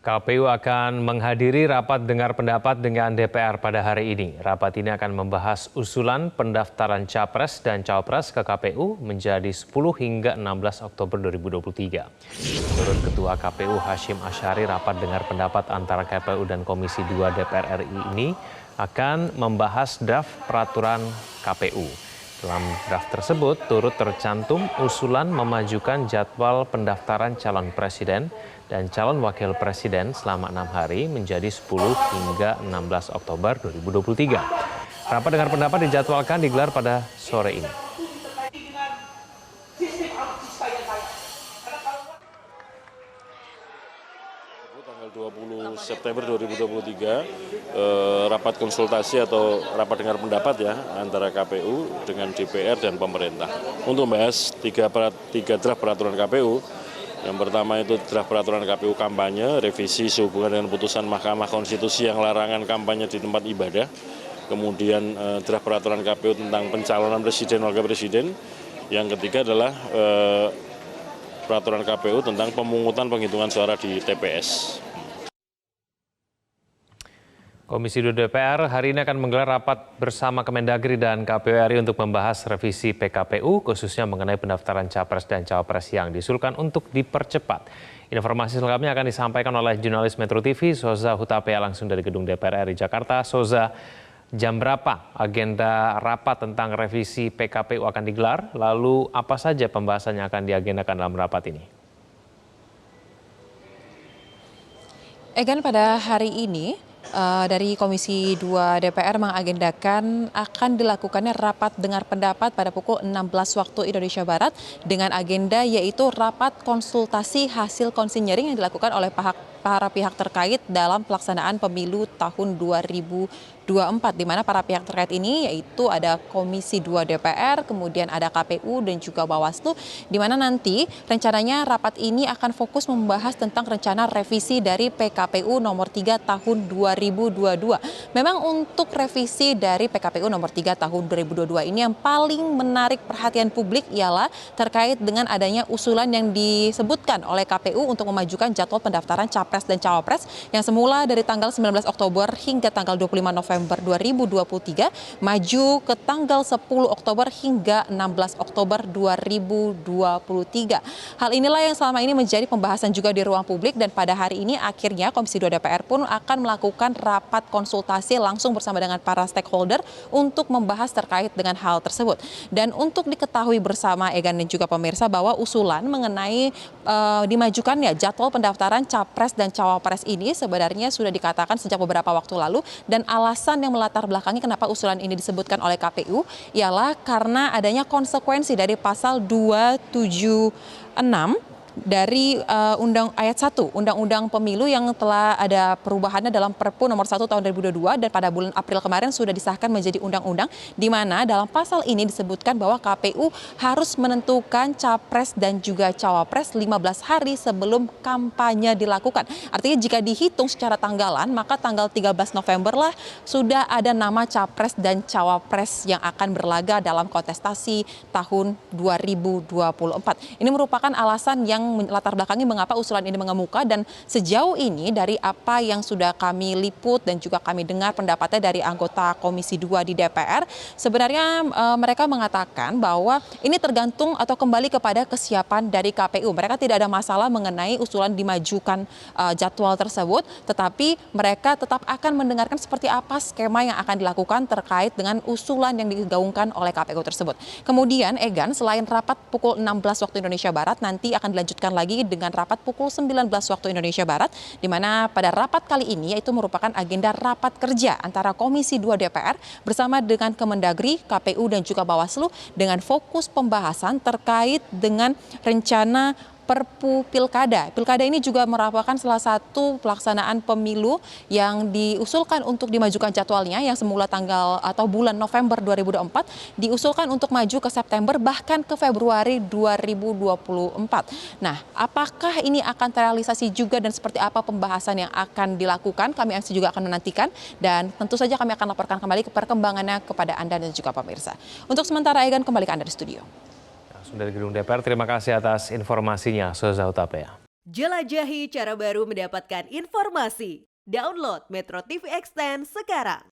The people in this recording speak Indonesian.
KPU akan menghadiri rapat dengar pendapat dengan DPR pada hari ini. Rapat ini akan membahas usulan pendaftaran Capres dan Cawapres ke KPU menjadi 10 hingga 16 Oktober 2023. Menurut Ketua KPU Hashim Asyari, rapat dengar pendapat antara KPU dan Komisi 2 DPR RI ini akan membahas draft peraturan KPU. Dalam draft tersebut turut tercantum usulan memajukan jadwal pendaftaran calon presiden dan calon wakil presiden selama 6 hari menjadi 10 hingga 16 Oktober 2023. Rapat dengar pendapat dijadwalkan digelar pada sore ini. Tanggal 20 September 2023, rapat konsultasi atau rapat dengar pendapat ya antara KPU dengan DPR dan pemerintah untuk membahas tiga draft peraturan KPU. Yang pertama itu draft peraturan KPU kampanye, revisi sehubungan dengan putusan Mahkamah Konstitusi yang larangan kampanye di tempat ibadah. Kemudian draft peraturan KPU tentang pencalonan presiden, wakil presiden. Yang ketiga adalah peraturan KPU tentang pemungutan penghitungan suara di TPS. Komisi 2 DPR hari ini akan menggelar rapat bersama Kemendagri dan KPU RI untuk membahas revisi PKPU, khususnya mengenai pendaftaran Capres dan Cawapres yang diusulkan untuk dipercepat. Informasi selengkapnya akan disampaikan oleh jurnalis Metro TV, Soza Hutapea, langsung dari Gedung DPR RI Jakarta. Soza, jam berapa agenda rapat tentang revisi PKPU akan digelar? Lalu apa saja pembahasan yang akan diagendakan dalam rapat ini? Egan, pada hari ini dari Komisi 2 DPR mengagendakan akan dilakukannya rapat dengar pendapat pada pukul 16 waktu Indonesia Barat dengan agenda yaitu rapat konsultasi hasil konsinyering yang dilakukan oleh para pihak terkait dalam pelaksanaan pemilu tahun 2024, di mana para pihak terkait ini yaitu ada Komisi 2 DPR, kemudian ada KPU dan juga Bawaslu, di mana nanti rencananya rapat ini akan fokus membahas tentang rencana revisi dari PKPU nomor 3 tahun 2022. Memang untuk revisi dari PKPU nomor 3 tahun 2022 ini yang paling menarik perhatian publik ialah terkait dengan adanya usulan yang disebutkan oleh KPU untuk memajukan jadwal pendaftaran Capres dan Cawapres yang semula dari tanggal 19 Oktober hingga tanggal 25 November 2023 maju ke tanggal 10 Oktober hingga 16 Oktober 2023. Hal inilah yang selama ini menjadi pembahasan juga di ruang publik, dan pada hari ini akhirnya Komisi 2 DPR pun akan melakukan rapat konsultasi langsung bersama dengan para stakeholder untuk membahas terkait dengan hal tersebut. Dan untuk diketahui bersama Egan dan juga pemirsa bahwa usulan mengenai dimajukannya jadwal pendaftaran Capres dan Cawapres ini sebenarnya sudah dikatakan sejak beberapa waktu lalu, dan alasan yang melatar belakangi kenapa usulan ini disebutkan oleh KPU ialah karena adanya konsekuensi dari pasal 276 dari ayat 1 Undang-Undang Pemilu yang telah ada perubahannya dalam Perpu nomor 1 tahun 2022 dan pada bulan April kemarin sudah disahkan menjadi undang-undang, di mana dalam pasal ini disebutkan bahwa KPU harus menentukan Capres dan juga Cawapres 15 hari sebelum kampanye dilakukan. Artinya jika dihitung secara tanggalan, maka tanggal 13 November lah sudah ada nama Capres dan Cawapres yang akan berlaga dalam kontestasi tahun 2024. Ini merupakan alasan yang latar belakangi mengapa usulan ini mengemuka, dan sejauh ini dari apa yang sudah kami liput dan juga kami dengar pendapatnya dari anggota Komisi 2 di DPR, sebenarnya mereka mengatakan bahwa ini tergantung atau kembali kepada kesiapan dari KPU. Mereka tidak ada masalah mengenai usulan dimajukan jadwal tersebut, tetapi mereka tetap akan mendengarkan seperti apa skema yang akan dilakukan terkait dengan usulan yang digaungkan oleh KPU tersebut. Kemudian Egan, selain rapat pukul 16 waktu Indonesia Barat, nanti akan dilanjutkan lagi dengan rapat pukul 19 waktu Indonesia Barat, di mana pada rapat kali ini yaitu merupakan agenda rapat kerja antara Komisi 2 DPR bersama dengan Kemendagri, KPU dan juga Bawaslu dengan fokus pembahasan terkait dengan rencana Perpu Pilkada. Pilkada ini juga merupakan salah satu pelaksanaan pemilu yang diusulkan untuk dimajukan jadwalnya yang semula tanggal atau bulan November 2024 diusulkan untuk maju ke September bahkan ke Februari 2024. Nah, apakah ini akan terrealisasi juga dan seperti apa pembahasan yang akan dilakukan? Kami juga akan menantikan, dan tentu saja kami akan laporkan kembali ke perkembangannya kepada Anda dan juga pemirsa. Untuk sementara, Egan, kembali ke Anda di studio. Dari Gedung DPR, terima kasih atas informasinya, Soza Hutapea. Jelajahi cara baru mendapatkan informasi. Download Metro TV Extend sekarang.